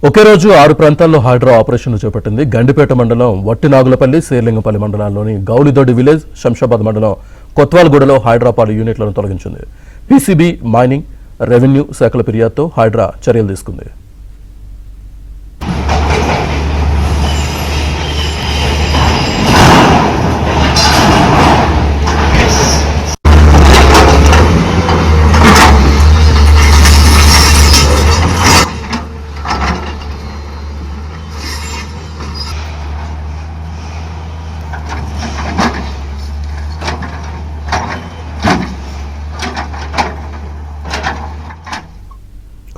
ఒకే రోజు 6 ప్రాంతాల్లో హైడ్రా ఆపరేషన్లు చేపట్టింది. గండిపేట మండలం వట్టినాగులపల్లి, శేర్లింగపల్లి మండలాల్లోని గౌలిదొడ్డి విలేజ్, శంషాబాద్ మండలం కొత్వాల్గూడలో హైడ్రా పలు యూనిట్లను తొలగించింది. పీసీబీ, మైనింగ్, రెవెన్యూ శాఖల ఫిర్యాదుతో హైడ్రా చర్యలు తీసుకుంది.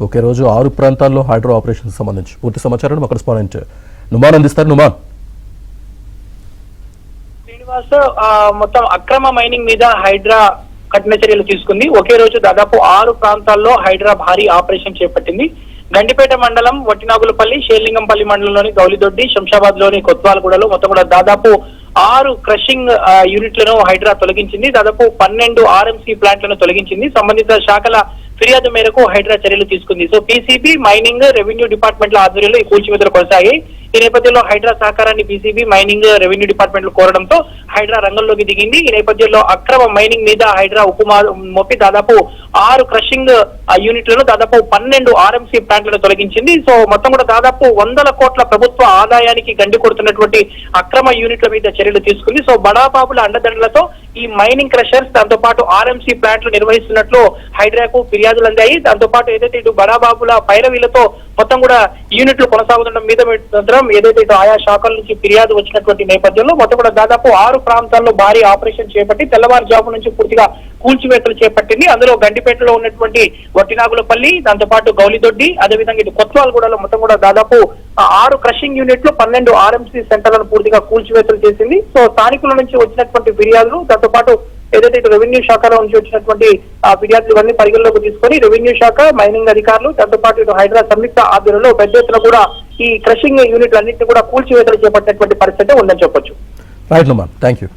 ఒకే రోజు 6 ప్రాంతాల్లో హైడ్రా ఆపరేషన్ సంబంధించి పూర్తి సమాచారాన్ని మా కరెస్పాండెంట్ నుమాన్ అందిస్తారు. నుమాన్, శ్రీనివాస్, మొత్తం అక్రమ మైనింగ్ మీద హైడ్రా కఠిన చర్యలు తీసుకుంది. ఒకే రోజు దాదాపు 6 ప్రాంతాల్లో హైడ్రా భారీ ఆపరేషన్ చేపట్టింది. గండిపేట మండలం వట్టినాగులపల్లి, షేర్లింగంపల్లి మండలంలోని గౌలిదొడ్డి, శంషాబాద్ లోని కొత్వాల్గూడలో మొత్తం కూడా దాదాపు 6 క్రషింగ్ యూనిట్లను హైడ్రా తొలగించింది. దాదాపు 12 ఆర్ఎంసీ ప్లాంట్లను తొలగించింది. సంబంధిత శాఖల ఫిర్యాదు మేరకు హైడ్రా చర్యలు తీసుకుంది. సో పీసీబీ, మైనింగ్, రెవెన్యూ డిపార్ట్మెంట్ల ఆధ్వర్యంలో ఈ కూల్చివేతలు కొనసాగాయి. ఈ నేపథ్యంలో హైడ్రా సహకారాన్ని పీసీబీ, మైనింగ్, రెవెన్యూ డిపార్ట్మెంట్లు కోరడంతో హైడ్రా రంగంలోకి దిగింది. ఈ నేపథ్యంలో అక్రమ మైనింగ్ మీద హైడ్రా మోపి దాదాపు 6 క్రషింగ్ యూనిట్లను, దాదాపు 12 ఆర్ఎంసీ ప్లాంట్లను తొలగించింది. సో మొత్తం కూడా దాదాపు 100 కోట్ల ప్రభుత్వ ఆదాయానికి గండి కొడుతున్నటువంటి అక్రమ యూనిట్ల మీద చర్యలు తీసుకుంది. సో బడాబాబుల అండదండలతో ఈ మైనింగ్ క్రషర్స్, దాంతో పాటు ఆర్ఎంసీ ప్లాంట్లు నిర్వహిస్తున్నట్లు హైడ్రాకు ఫిర్యాదులు అందాయి. దాంతో పాటు ఏదైతే ఇటు బడాబాబుల పైరవీలతో మొత్తం కూడా యూనిట్లు కొనసాగుతుండడం మీద ఏదైతే ఇటు ఆయా శాఖల నుంచి ఫిర్యాదు వచ్చినటువంటి నేపథ్యంలో మొత్తం కూడా దాదాపు 6 ప్రాంతాల్లో భారీ ఆపరేషన్ చేపట్టి తెల్లవారుజాము నుంచి పూర్తిగా కూల్చివేతలు చేపట్టింది. అందులో గండిపేటలో ఉన్నటువంటి వట్టినాగులపల్లి, దాంతో పాటు గౌలిదొడ్డి, అదేవిధంగా ఇటు కొత్వాల్గూడలో మొత్తం కూడా దాదాపు 6 క్రషింగ్ యూనిట్లు, 12 ఆర్ఎంసీ సెంటర్లను పూర్తిగా కూల్చివేతలు చేసింది. సో స్థానికుల నుంచి వచ్చినటువంటి ఫిర్యాదులు, దాంతో పాటు ఏదైతే ఇటు రెవెన్యూ శాఖలో నుంచి వచ్చినటువంటి ఫిర్యాదులు ఇవన్నీ పరిగణలోకి తీసుకొని రెవెన్యూ శాఖ, మైనింగ్ అధికారులు, దాంతో పాటు ఇటు హైదరాబాద్ సంయుక్త ఆధ్వర్యంలో పెద్ద ఎత్తున కూడా ఈ క్రషింగ్ యూనిట్లు అన్నింటినీ కూడా కూల్చివేతలు చేపట్టినటువంటి పరిస్థితి ఉందని చెప్పొచ్చు. Right Numan, thank you.